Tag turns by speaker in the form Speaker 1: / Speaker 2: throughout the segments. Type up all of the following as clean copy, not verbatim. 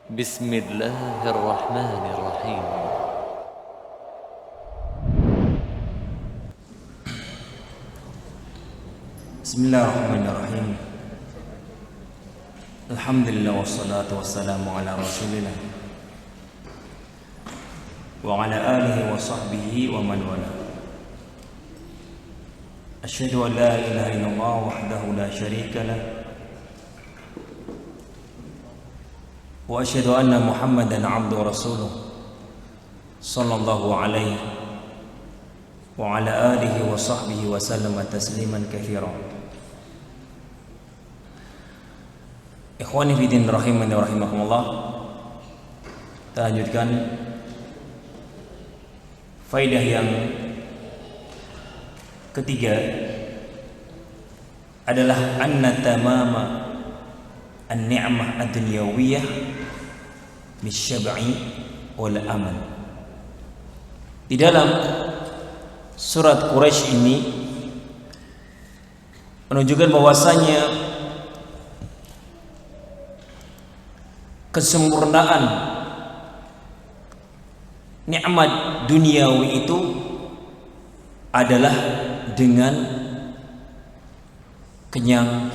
Speaker 1: Bismillahirrahmanirrahim.
Speaker 2: Bismillahirrahmanirrahim. Alhamdulillah wassalatu wassalamu ala Rasulillah wa ala alihi wa sahbihi wa man wala. Asyhadu an la ilaha illallah wahdahu la syarika lah wa asyhadu anna Muhammadan abduhu wa rasuluh sallallahu alaihi wa ala alihi wa sahbihi wa sallama tasliman katsiran. Ikhwani fiddin rahimani wa rahimakumullah. Kita lanjutkan faedah yang ketiga adalah anna tamama an-ni'mah ad-dunyawiyah bisyab'i wal aman. Di dalam surat Quraisy ini menunjukkan bahwasanya kesempurnaan nikmat duniawi itu adalah dengan kenyang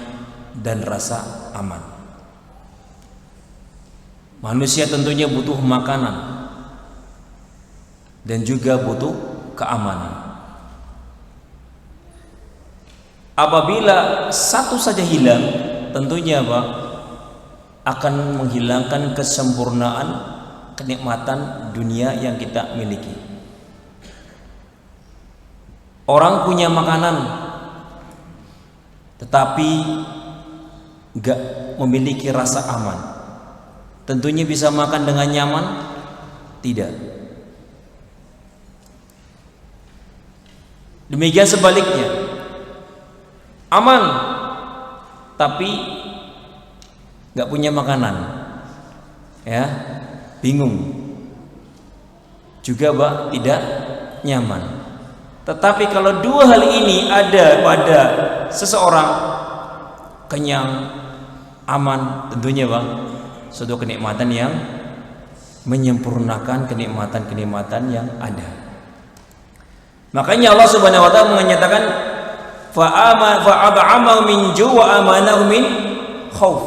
Speaker 2: dan rasa aman. Manusia tentunya butuh makanan dan juga butuh keamanan. Apabila satu saja hilang, tentunya akan menghilangkan kesempurnaan kenikmatan dunia yang kita miliki. Orang punya makanan tetapi gak memiliki rasa aman, tentunya bisa makan dengan nyaman? Tidak. Demikian sebaliknya, aman tapi gak punya makanan, ya bingung juga tidak nyaman. Tetapi kalau dua hal ini ada pada seseorang, kenyang, aman, tentunya suatu kenikmatan yang menyempurnakan kenikmatan-kenikmatan yang ada. Makanya Allah Subhanahu wa taala menyatakan fa'at'amahu min ju' wa amanahu min khauf.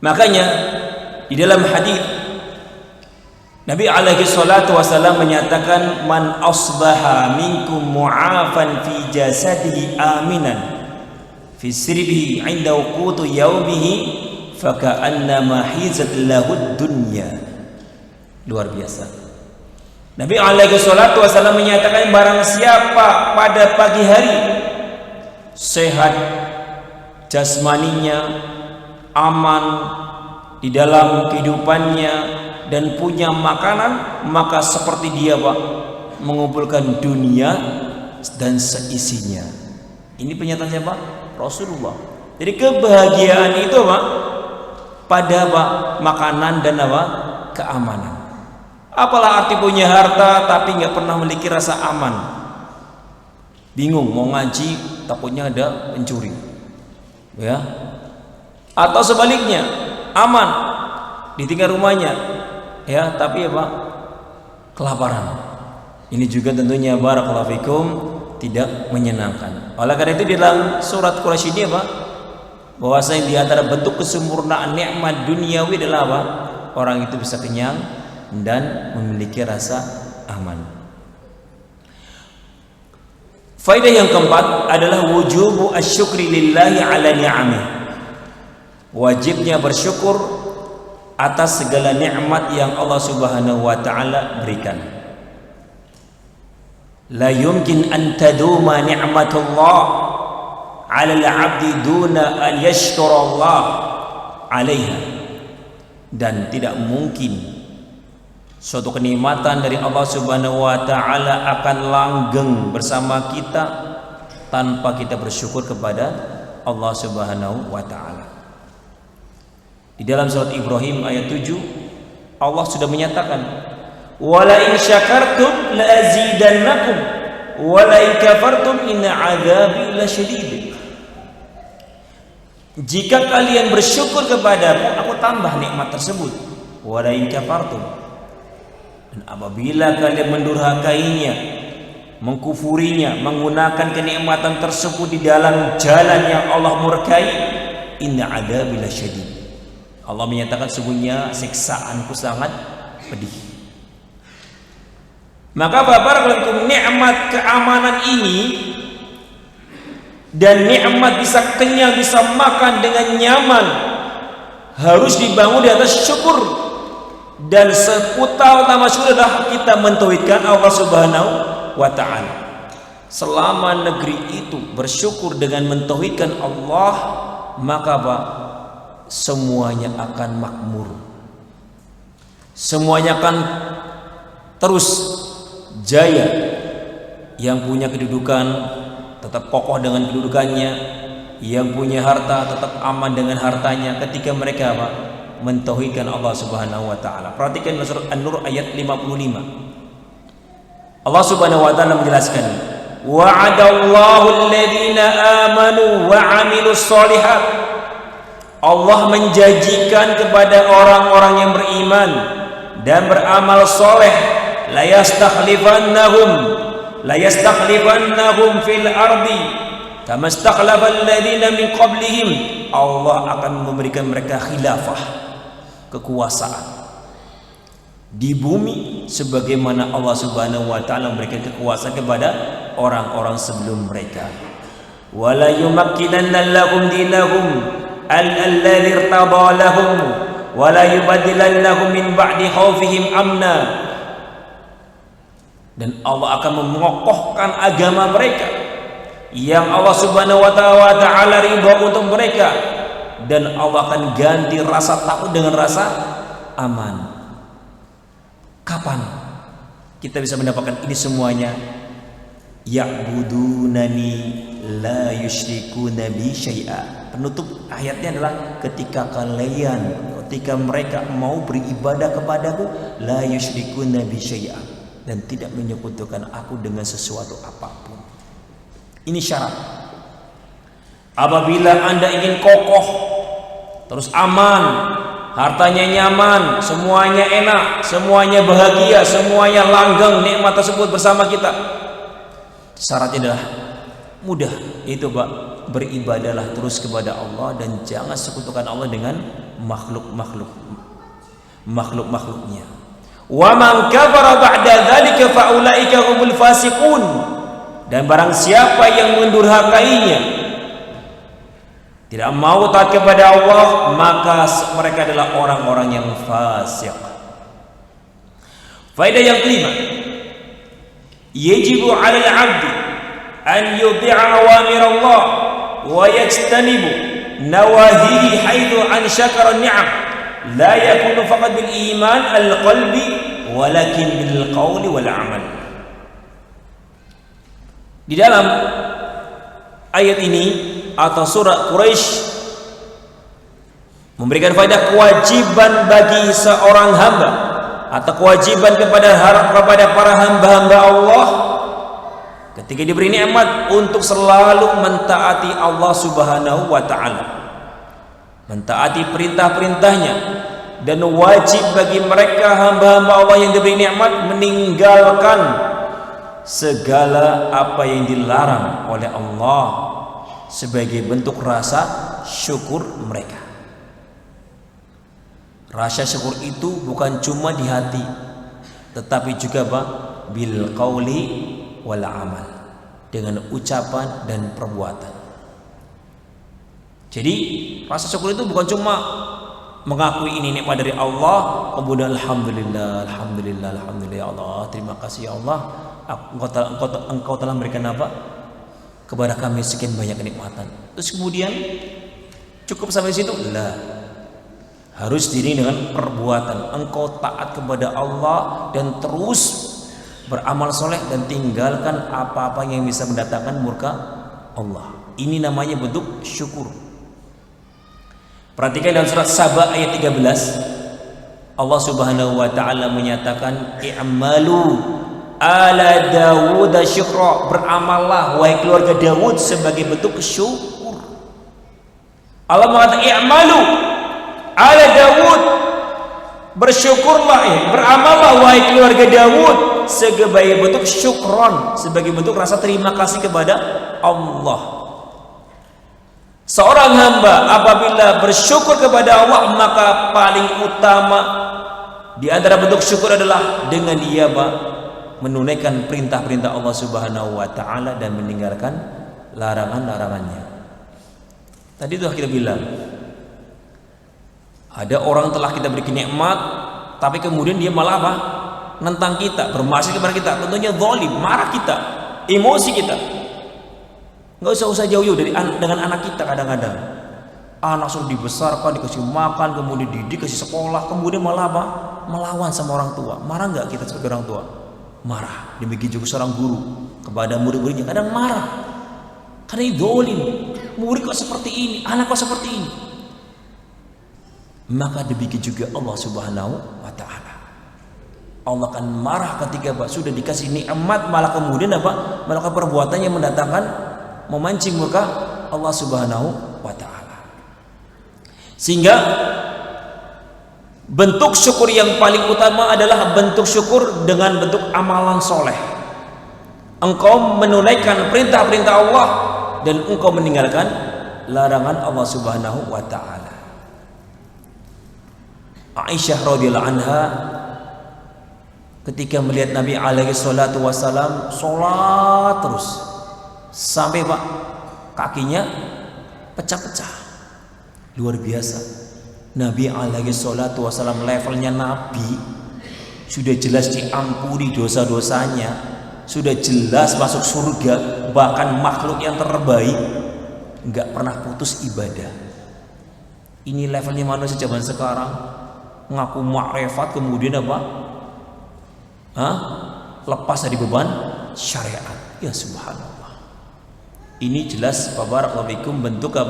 Speaker 2: Makanya di dalam hadis Nabi alaihi salatu wasallam menyatakan man asbaha minkum mu'afan fi jasadihi aminan fi sirbihi 'inda wuqutu yaumihi faka'annama hizat lahu dunya. Luar biasa. Nabi alaihi salatu wasallam menyatakan barang siapa pada pagi hari sehat jasmaninya, aman di dalam kehidupannya dan punya makanan, maka seperti dia mengumpulkan dunia dan seisinya. Ini pernyataan siapa? Rasulullah. Jadi kebahagiaan itu pada makanan dan keamanan. Apalah arti punya harta tapi nggak pernah memiliki rasa aman, bingung mau ngaji takutnya ada pencuri, ya. Atau sebaliknya, aman ditinggal rumahnya, ya, tapi kelaparan. Ini juga tentunya barakallahu fikum tidak menyenangkan. Oleh karena itu di dalam surat Quraisy ini bahwasanya di antara bentuk kesempurnaan nikmat duniawi adalah orang itu bisa kenyang dan memiliki rasa aman. Faedah yang keempat adalah wujubu asyukri lillahi ala ni'amih. Wajibnya bersyukur atas segala nikmat yang Allah Subhanahu wa taala berikan. La yumkin an taduma ni'matullah 'ala al-'abdi duna an yashkura Allah 'alaiha. Dan tidak mungkin suatu kenikmatan dari Allah Subhanahu wa taala akan langgeng bersama kita tanpa kita bersyukur kepada Allah Subhanahu wa taala. Di dalam surat Ibrahim ayat 7 Allah sudah menyatakan wala in syakartum la azidannakum wala in kafartum inna 'adzabi lasyadid. jika kalian bersyukur kepadaku, aku tambah nikmat tersebut. Wa la in kafartum, dan apabila kalian mendurhakainya, mengkufurinya, menggunakan kenikmatan tersebut di dalam jalan yang Allah murkai, inna adabi lasyadid. Allah menyatakan sesungguhnya siksaanku sangat pedih. Maka barakallahu nikmat keamanan ini dan nikmat bisa kenyang, bisa makan dengan nyaman, harus dibangun di atas syukur. Dan utama syukur adalah kita mentauhidkan Allah Subhanahu wa ta'ala. Selama negeri itu bersyukur dengan mentauhidkan Allah, maka semuanya akan makmur, semuanya akan terus jaya. Yang punya kedudukan tetap kokoh dengan kedudukannya, yang punya harta tetap aman dengan hartanya ketika mereka mentauhidkan Allah Subhanahu wa taala. Perhatikan surat An-Nur ayat 55. Allah Subhanahu wa taala menjelaskan, wa'adallahu alladhina amanu wa 'amilus shalihat. Allah menjanjikan kepada orang-orang yang beriman dan beramal soleh, la yastakhlifannahum fil ardi kama istakhlafal ladzina min qablihim. Allah akan memberikan mereka khilafah, kekuasaan di bumi sebagaimana Allah Subhanahu wa taala memberikan kekuasaan kepada orang-orang sebelum mereka. Wala yumakkinanna lahum dinahum alladzi irtada lahum wala yubaddilannahum min ba'di khaufihim amna. Dan Allah akan mengokohkan agama mereka yang Allah Subhanahu wa taala ridha untuk mereka, dan Allah akan ganti rasa takut dengan rasa aman. Kapan kita bisa mendapatkan ini semuanya? Ya'budunani la yusyrikuna bi syai'a. Penutup ayatnya adalah ketika mereka mau beribadah kepadaku, la yusyrikuna bi syai'a, dan tidak menyekutukan aku dengan sesuatu apapun. Ini syarat. Apabila Anda ingin kokoh, terus aman, hartanya nyaman, semuanya enak, semuanya bahagia, semuanya langgeng, nikmat tersebut bersama kita, syaratnya adalah mudah, itu beribadahlah terus kepada Allah dan jangan sekutukan Allah dengan makhluknya. Wa man kafara ba'da dzalika fa ulaika humul fasiqun. Dan barang siapa yang mendurhakainya, tidak mau taat kepada Allah, maka mereka adalah orang-orang yang fasik. Faedah yang kelima, yajibu 'alal 'abdi an yuti'a awamir Allah wa yajtanibu nawahihi haitsu an syakara ni'am. La yakunu faqad bil iman al-qalbi walakin bil qawli wal amal. Di dalam ayat ini atau surah Quraisy memberikan faedah kewajiban bagi seorang hamba atau kewajiban kepada para hamba-hamba Allah ketika diberi nikmat untuk selalu mentaati Allah Subhanahu wa taala, mentaati perintah-perintahnya, dan wajib bagi mereka hamba-hamba Allah yang diberi nikmat meninggalkan segala apa yang dilarang oleh Allah sebagai bentuk rasa syukur mereka. Rasa syukur itu bukan cuma di hati, tetapi juga bil qauli wal amal, dengan ucapan dan perbuatan. Jadi rasa syukur itu bukan cuma mengakui ini nikmat dari Allah, kemudian alhamdulillah ya Allah, terima kasih ya Allah, engkau telah memberikan apa kepada kami sekian banyak kenikmatan. Terus kemudian cukup sampai situ? Lah, harus diri dengan perbuatan. Engkau taat kepada Allah dan terus beramal soleh dan tinggalkan apa-apa yang bisa mendatangkan murka Allah. Ini namanya bentuk syukur. Perhatikan dalam surat Saba ayat 13, Allah Subhanahu wa taala menyatakan i'malu ala Dawud syukra, beramallah wahai keluarga Dawud sebagai bentuk syukur. Allah mengatakan i'malu ala Daud, bersyukurlah, beramallah wahai keluarga Daud sebagai bentuk syukron, sebagai bentuk rasa terima kasih kepada Allah. Seorang hamba apabila bersyukur kepada Allah, maka paling utama di antara bentuk syukur adalah dengan dia menunaikan perintah-perintah Allah Subhanahu wa taala dan meninggalkan larangan-larangannya. Tadi sudah kita bilang, ada orang telah kita beri nikmat, tapi kemudian dia malah nentang kita, bermaksud kepada kita, tentunya zalim, marah kita, emosi kita. Nggak usah jauh-jauh dengan anak kita. Kadang-kadang anak sudah dibesarkan, dikasih makan, kemudian dididik, kasih sekolah, kemudian malah melawan sama orang tua. Marah nggak kita sebagai orang tua? Marah. Demikian juga seorang guru kepada murid-muridnya kadang marah, karena ini zalim. Murid kok seperti ini, anak kok seperti ini. Maka demikian juga Allah Subhanahu wa taala. Allah akan marah ketika sudah dikasih nikmat malah kemudian melakukan perbuatan yang mendatangkan, memancing murka Allah Subhanahu wa taala. Sehingga bentuk syukur yang paling utama adalah bentuk syukur dengan bentuk amalan soleh. Engkau menunaikan perintah-perintah Allah dan engkau meninggalkan larangan Allah Subhanahu wa taala. Aisyah radhiyallahu anha ketika melihat Nabi alaihi salatu wasalam sholat terus sampai kakinya pecah-pecah, luar biasa. Nabi alaihi salatu wasalam levelnya Nabi, sudah jelas diampuni dosa-dosanya, sudah jelas masuk surga, bahkan makhluk yang terbaik, nggak pernah putus ibadah. Ini levelnya manusia zaman sekarang, ngaku makrifat kemudian lepas dari beban syariat. Ya subhanallah. Ini jelas barakallahu fikum bentuk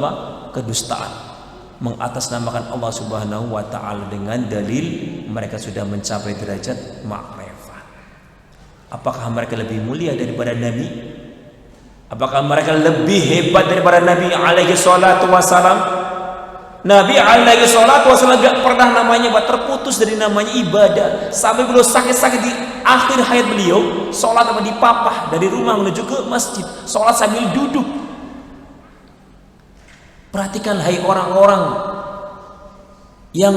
Speaker 2: kedustaan, mengatasnamakan Allah Subhanahu wa taala dengan dalil mereka sudah mencapai derajat makrifat. Apakah mereka lebih mulia daripada Nabi? Apakah mereka lebih hebat daripada Nabi alaihi salatu wasalam? Nabi alaihi salatu wasallam gak pernah namanya terputus dari namanya ibadah, sampai beliau sakit-sakit di akhir hayat beliau sholat dipapah dari rumah menuju ke masjid, sholat sambil duduk. Perhatikan hai orang-orang yang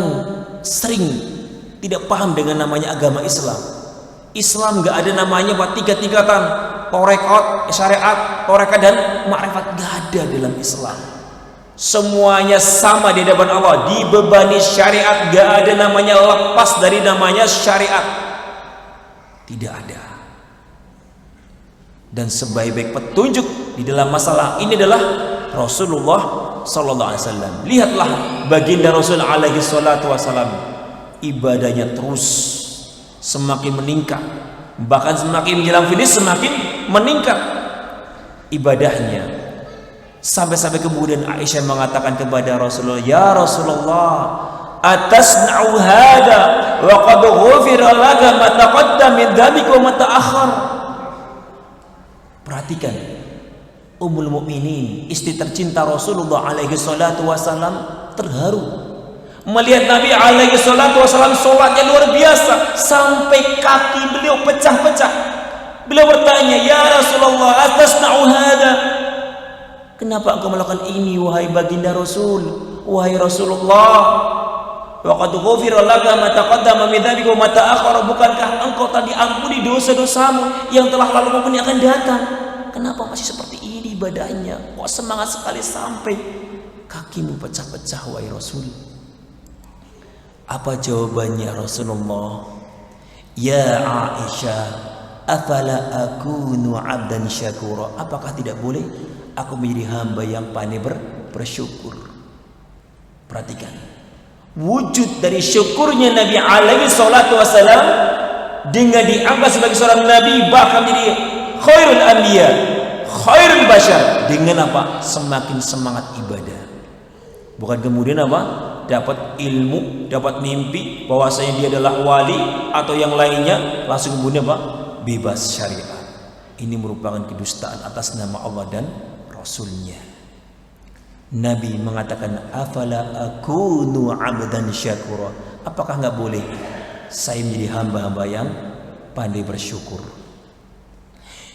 Speaker 2: sering tidak paham dengan namanya agama Islam. Islam gak ada namanya tiga-tingkatan, torekat, syariat, torekat dan makrifat, gak ada dalam Islam. Semuanya sama di hadapan Allah, dibebani syariat, gak ada namanya lepas dari namanya syariat, tidak ada. Dan sebaik-baik petunjuk di dalam masalah ini adalah Rasulullah sallallahu alaihi wasallam. Lihatlah baginda Rasul alaihi salatu wasallam, ibadahnya terus semakin meningkat, bahkan semakin menjelang finish semakin meningkat ibadahnya. Sampai-sampai kemudian Aisyah mengatakan kepada Rasulullah, "Ya Rasulullah, atasna'u hada wa qad ghufira laka ma taqaddama min dzambika wa ma ta'akhkhar." Perhatikan, Ummul Mukminin, istri tercinta Rasulullah alaihi salatu wasallam, terharu melihat Nabi alaihi salatu wasallam sholatnya luar biasa sampai kaki beliau pecah-pecah. Beliau bertanya, "Ya Rasulullah, atasna'u hada?" Kenapa engkau melakukan ini wahai baginda Rasul, wahai Rasulullah? Wa qad ghufira laka ma taqaddama min dzambika wa ma ta'akhkhara. Bukankah engkau tadi ampuni dosa-dosamu yang telah lalu maupun yang akan datang? Kenapa masih seperti ini ibadahnya? Kok semangat sekali sampai kakimu pecah-pecah wahai Rasul? Apa jawabannya Rasulullah? Ya Aisyah, afala akunu 'abdan syakura? Apakah tidak boleh aku menjadi hamba yang pandai bersyukur? Perhatikan wujud dari syukurnya Nabi alaihi salatu wasallam dengan dianggap sebagai seorang nabi, bahkan menjadi khairul anbiya, khairul bashar, dengan semakin semangat ibadah. Bukan kemudian dapat ilmu, dapat mimpi bahwasanya dia adalah wali atau yang lainnya langsung kemudian bebas syariat. Ini merupakan kedustaan atas nama Allah dan Rasulnya. Nabi mengatakan, afala akunu abdan syakura, apakah nggak boleh saya menjadi hamba-hamba yang pandai bersyukur?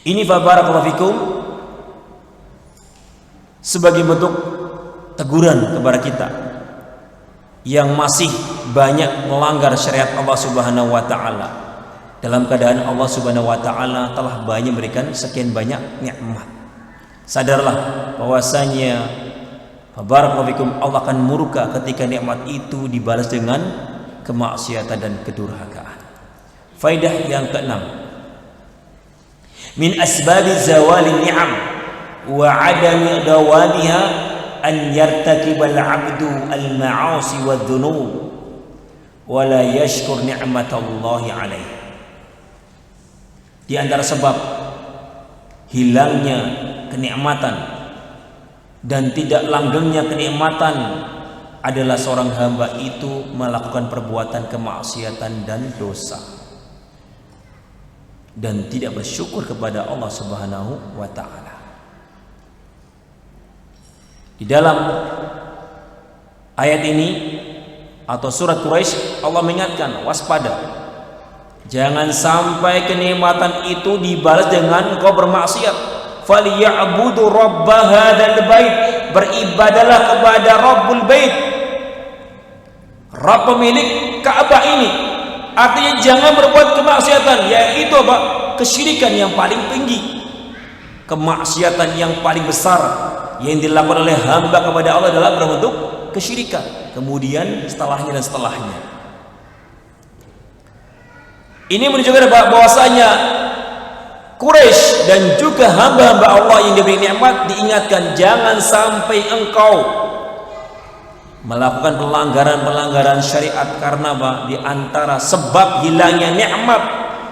Speaker 2: Ini barakallahu fikum sebagai bentuk teguran kepada kita yang masih banyak melanggar syariat Allah Subhanahu wa taala, dalam keadaan Allah Subhanahu wa taala telah banyak memberikan sekian banyak nikmat. Sadarlah bahwasanya barakallahu fikum Allah akan murka ketika nikmat itu dibalas dengan kemaksiatan dan kedurhakaan. Faidah yang keenam, min asbabi zawali ni'am wa adami dawamiha an yartakibal abdu al-ma'asi wa dhunub wa la yashkur ni'matallahi alaih. Di antara sebab hilangnya kenikmatan dan tidak langgengnya kenikmatan adalah seorang hamba itu melakukan perbuatan kemaksiatan dan dosa dan tidak bersyukur kepada Allah Subhanahu wa taala. Di dalam ayat ini atau surat Quraisy, Allah mengingatkan, waspada, jangan sampai kenikmatan itu dibalas dengan engkau bermaksiat. Falyabudu rabb hadzal bait, beribadalah kepada Rabbul Bait, Rabb pemilik Ka'bah ini. Artinya jangan berbuat kemaksiatan, yaitu apa? Kesyirikan yang paling tinggi, kemaksiatan yang paling besar yang dilakukan oleh hamba kepada Allah adalah berbentuk kesyirikan. Kemudian setelahnya dan setelahnya. Ini menunjukkan bahwasanya Quraisy dan juga hamba-hamba Allah yang diberi nikmat diingatkan, jangan sampai engkau melakukan pelanggaran-pelanggaran syariat. Karena apa? Di antara sebab hilangnya nikmat,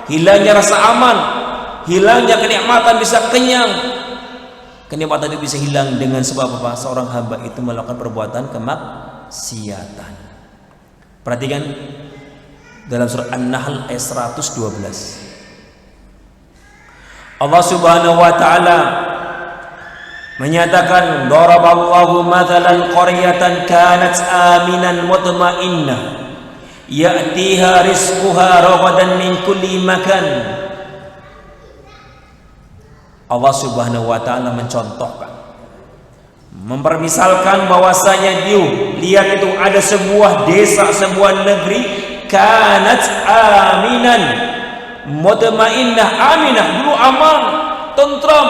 Speaker 2: hilangnya rasa aman, hilangnya kenikmatan bisa kenyang, kenikmatan itu bisa hilang dengan sebab apa? Seorang hamba itu melakukan perbuatan kemaksiatan. Perhatikan dalam surah An-Nahl ayat 112. Allah Subhanahu wa taala menyatakan, daraballahu mathalan qaryatan kanat aminan mutmainnah ya'tiha rizquha ragadan min kulli makan. Allah Subhanahu wa taala mencontohkan, mempermisalkan bahwasanya lihat itu ada sebuah desa, sebuah negeri, kanat aminan mutmainnah, aminah dulu aman, tentram,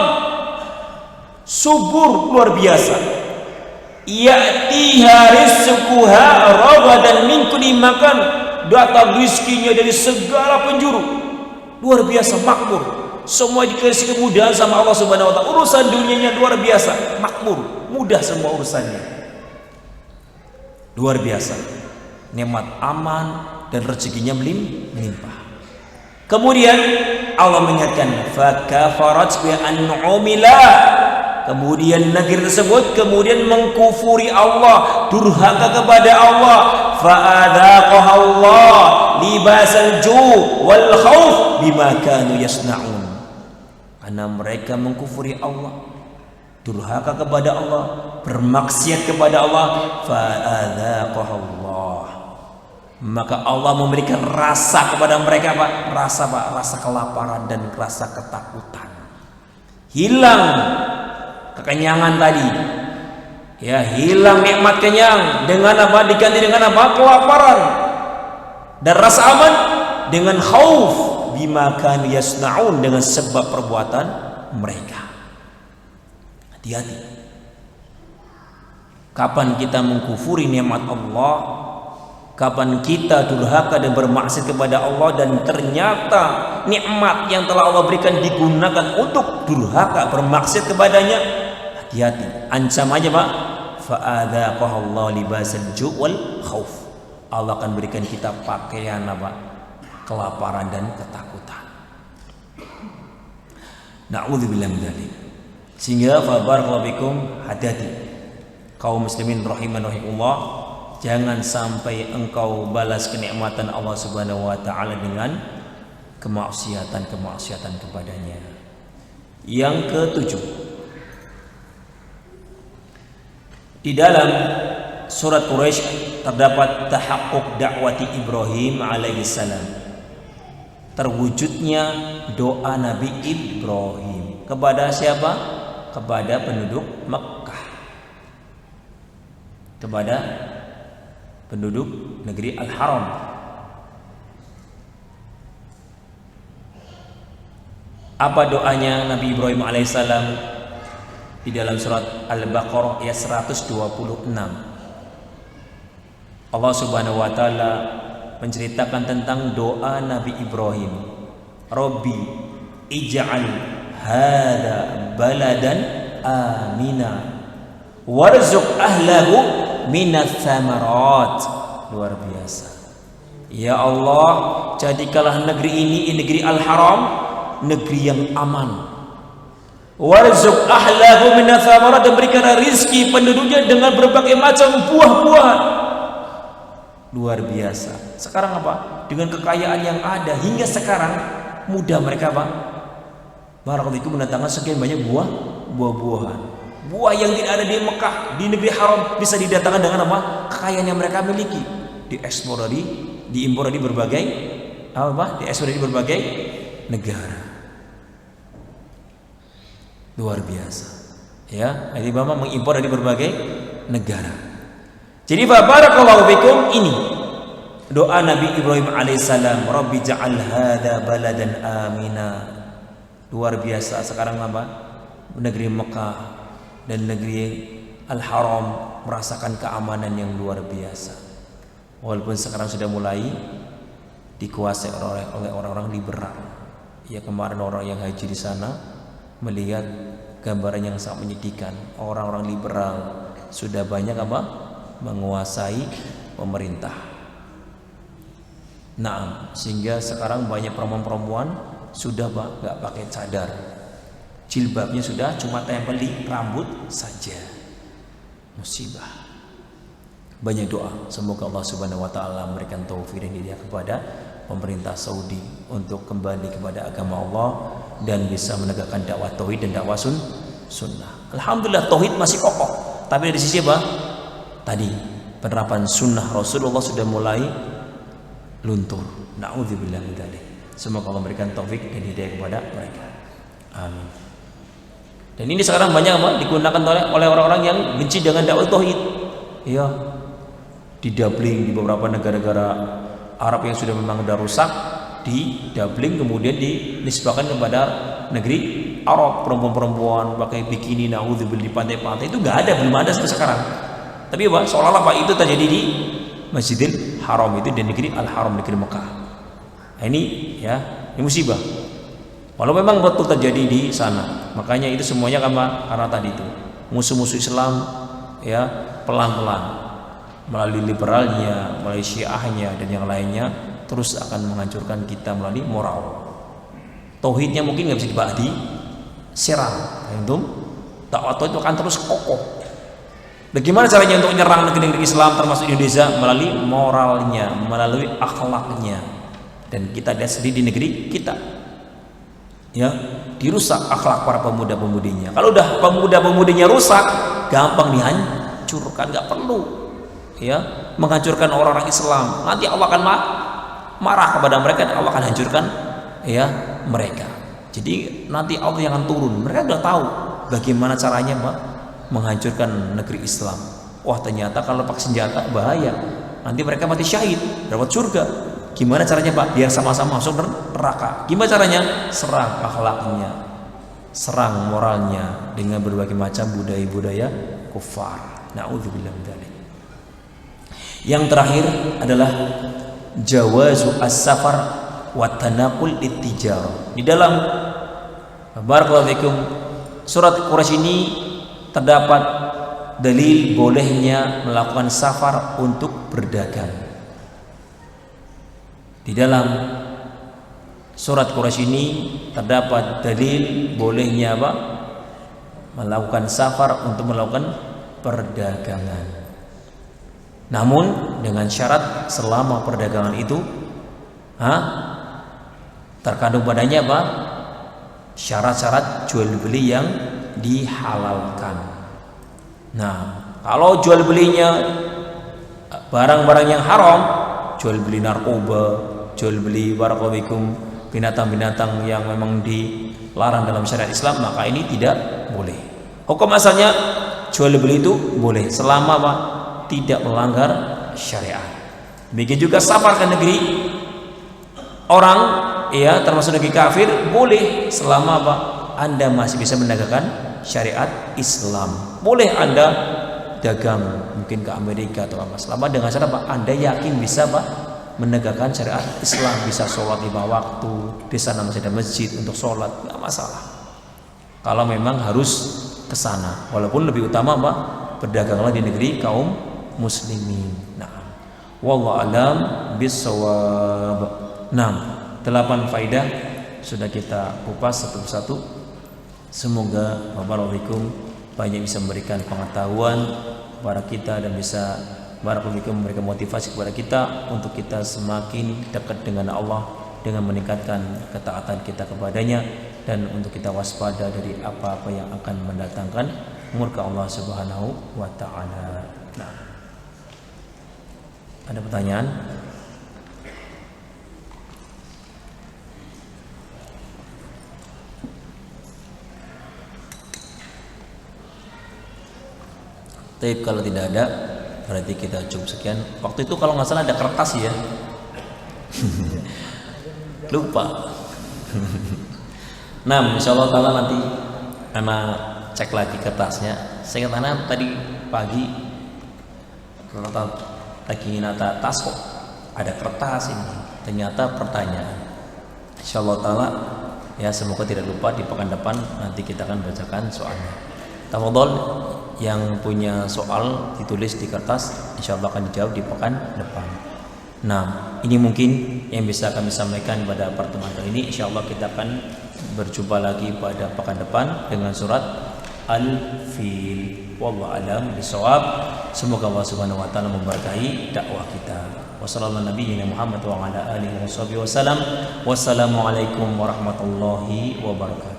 Speaker 2: subur luar biasa. Ya'tiha rizquha ragadan min kulli makan, datang rizkinya dari segala penjuru, luar biasa makmur, semua dikasih kemudahan sama Allah Subhanahu wa taala. Urusan dunianya luar biasa, makmur, mudah semua urusannya, luar biasa, nikmat, aman, dan rezekinya melimpah. Kemudian Allah mengingatkan, fakafarat bi an'umillah, kemudian negeri tersebut kemudian mengkufuri Allah, durhaka kepada Allah. Fa'adzaqaha Allah libasal ju' wal khauf bima kanu yasna'un. Karena mereka mengkufuri Allah, durhaka kepada Allah, bermaksiat kepada Allah, fa'adzaqaha Allah, maka Allah memberikan rasa kepada mereka apa? Rasa kelaparan dan rasa ketakutan. Hilang kekenyangan tadi, ya, hilang nikmat kenyang dengan apa? Diganti dengan apa? Kelaparan. Dan rasa aman dengan khauf bima kan yasnaun, dengan sebab perbuatan mereka. Hati-hati. Kapan kita mengkufuri nikmat Allah, kapan kita durhaka dan bermaksiat kepada Allah, dan ternyata nikmat yang telah Allah berikan digunakan untuk durhaka, bermaksiat kepadanya, hati-hati. Ancam aja Pak, fa'adzaqaha Allah libasal ju' wal khauf. Allah akan berikan kita pakaian apa? Kelaparan dan ketakutan. Na'udzubillah min dzalik. Sehingga fa barakallahu fikum, hati-hati kaum muslimin rahiman rahimullah. Jangan sampai engkau balas kenikmatan Allah Subhanahu wa taala dengan kemaksiatan kepadanya. Yang ketujuh, di Di dalam surat Quraisy terdapat tahaqquk dakwati Ibrahim alaihissalam, terwujudnya doa Nabi Ibrahim kepada siapa? Kepada penduduk Mekah, kepada penduduk negeri Al-Haram. Apa doanya Nabi Ibrahim alaihissalam? Di dalam surat Al-Baqarah ayat 126, Allah Subhanahu wa taala menceritakan tentang doa Nabi Ibrahim. Rabbi ij'al hadza baladan amina warzuq ahlahu minats tsamarat. Luar biasa. Ya Allah, jadikanlah negeri ini negeri Al-Haram negeri yang aman. Warzuq ahlahu minats tsamarat, dan berikanlah rizki penduduknya dengan berbagai macam buah-buahan. Luar biasa. Sekarang apa? Dengan kekayaan yang ada hingga sekarang mudah mereka apa? Barakallahu mendatangkan sekian banyak buah-buahan. Buah yang tidak ada di Mekah, di negeri haram, bisa didatangkan dengan apa? Kekayaan yang mereka miliki. Diekspor diimpor dari berbagai diekspor dari berbagai negara. Luar biasa. Ya, Alibaba mengimpor dari berbagai negara. Jadi barakallahu fikum, ini doa Nabi Ibrahim alaihissalam, Rabbi ja'al hadza baladan amina. Luar biasa. Sekarang apa? Negeri Mekah dan negeri Al-Haram merasakan keamanan yang luar biasa. Walaupun sekarang sudah mulai dikuasai oleh orang-orang liberal. Ya, kemarin orang yang haji di sana melihat gambaran yang sangat menyedihkan. Orang-orang liberal sudah banyak menguasai pemerintah. Nah, sehingga sekarang banyak perempuan-perempuan sudah nggak pakai cadar, jilbabnya sudah cuma tempel di rambut saja. Musibah. Banyak doa, semoga Allah Subhanahu wa taala memberikan taufik dan hidayah kepada pemerintah Saudi untuk kembali kepada agama Allah dan bisa menegakkan dakwah tauhid dan dakwah sunnah. Alhamdulillah tauhid masih kokoh, tapi dari sisi apa? Tadi penerapan sunnah Rasulullah sudah mulai luntur. Na'udzubillah min dzalik. Semoga Allah memberikan taufik dan hidayah kepada mereka. Amin. Dan ini sekarang banyak digunakan oleh orang-orang yang benci dengan dakwah tauhid. Ya, di doubling di beberapa negara-negara Arab yang sudah memang sudah rusak, di doubling kemudian dinisbahkan kepada negeri Arab. Perempuan-perempuan pakai bikini, naudzubillah, di pantai-pantai itu nggak ada, belum ada sampai sekarang. Tapi seolah-olah itu terjadi di Masjidil Haram, itu di negeri Al-Haram, negeri Mekah. Nah, ini musibah. Walau memang betul terjadi di sana. Makanya itu semuanya karena tadi itu musuh-musuh Islam ya pelan-pelan melalui liberalnya, melalui syiahnya dan yang lainnya terus akan menghancurkan kita melalui moral. Tauhidnya mungkin nggak bisa dibahas serang, dakwah itu akan terus kokoh. Bagaimana caranya untuk menyerang negeri-negeri Islam termasuk Indonesia? Melalui moralnya, melalui akhlaknya. Dan kita lihat sendiri di negeri kita, ya, dirusak akhlak para pemuda-pemudinya. Kalau udah pemuda-pemudinya rusak, gampang dihancurkan, nggak perlu ya menghancurkan orang-orang Islam. Nanti Allah akan marah kepada mereka dan Allah akan hancurkan ya mereka. Jadi nanti Allah yang akan turun. Mereka sudah tahu bagaimana caranya menghancurkan negeri Islam. Wah, ternyata kalau pakai senjata bahaya. Nanti mereka mati syahid, dapat surga. Gimana caranya Biar sama-sama masuk neraka. Gimana caranya? Serang akhlaknya, serang moralnya dengan berbagai macam budaya-budaya kufar. Na'udzubillah min dzalik. Yang terakhir adalah jawazu as-safar wa tanaqul lit-tijarah. Di dalam barakallahu fikum surat Quraisy ini terdapat dalil bolehnya melakukan safar untuk berdagang. Di dalam surat Quraisy ini terdapat dalil bolehnya melakukan safar untuk melakukan perdagangan. Namun dengan syarat selama perdagangan itu terkandung padanya syarat-syarat jual beli yang dihalalkan. Nah, kalau jual belinya barang-barang yang haram, jual beli narkoba, jual beli barakallahu binatang-binatang yang memang dilarang dalam syariat Islam, maka ini tidak boleh. Hukum asalnya jual beli itu boleh selama apa? Tidak melanggar syariat. Begitu juga safar ke negeri orang, ya termasuk negeri kafir, boleh selama apa? Anda masih bisa menegakkan syariat Islam. Boleh Anda dagang mungkin ke Amerika atau apa, selama dengan cara apa? Anda yakin bisa apa? Menegakkan syariat Islam, bisa sholat 5 waktu, di sana masih ada masjid untuk sholat, nggak masalah. Kalau memang harus ke sana, walaupun lebih utama apa? Berdaganglah di negeri kaum muslimin. Nah, wallahu alam bissawab. 8 faidah sudah kita kupas satu persatu. Semoga Bapak-Bapak banyak bisa memberikan pengetahuan kepada kita dan bisa Bapak-Bapak memberikan motivasi kepada kita untuk kita semakin dekat dengan Allah dengan meningkatkan ketaatan kita kepadanya, dan untuk kita waspada dari apa-apa yang akan mendatangkan murka Allah Subhanahu wa taala. Nah, ada pertanyaan? Tapi kalau tidak ada, berarti kita cukup sekian. Waktu itu kalau nggak salah ada kertas ya. Lupa. Nah, insyaallah taala nanti anak cek lagi kertasnya. Saya katakan tadi pagi lagi nata tas kok ada kertas ini. Ternyata pertanyaan. Insyaallah taala ya, semoga tidak lupa di pekan depan nanti kita akan bacakan soalnya. Tafadhol yang punya soal ditulis di kertas, insyaallah akan dijawab di pekan depan. Nah, ini mungkin yang bisa kami sampaikan pada pertemuan kali ini. Insyaallah kita akan berjumpa lagi pada pekan depan dengan surat Al-Fil. Wallahu a'lam bishawab. Semoga Allah Subhanahu wa taala memberkahi dakwah kita. Wassalamualaikum warahmatullahi wabarakatuh. Wassalamualaikum warahmatullahi wabarakatuh.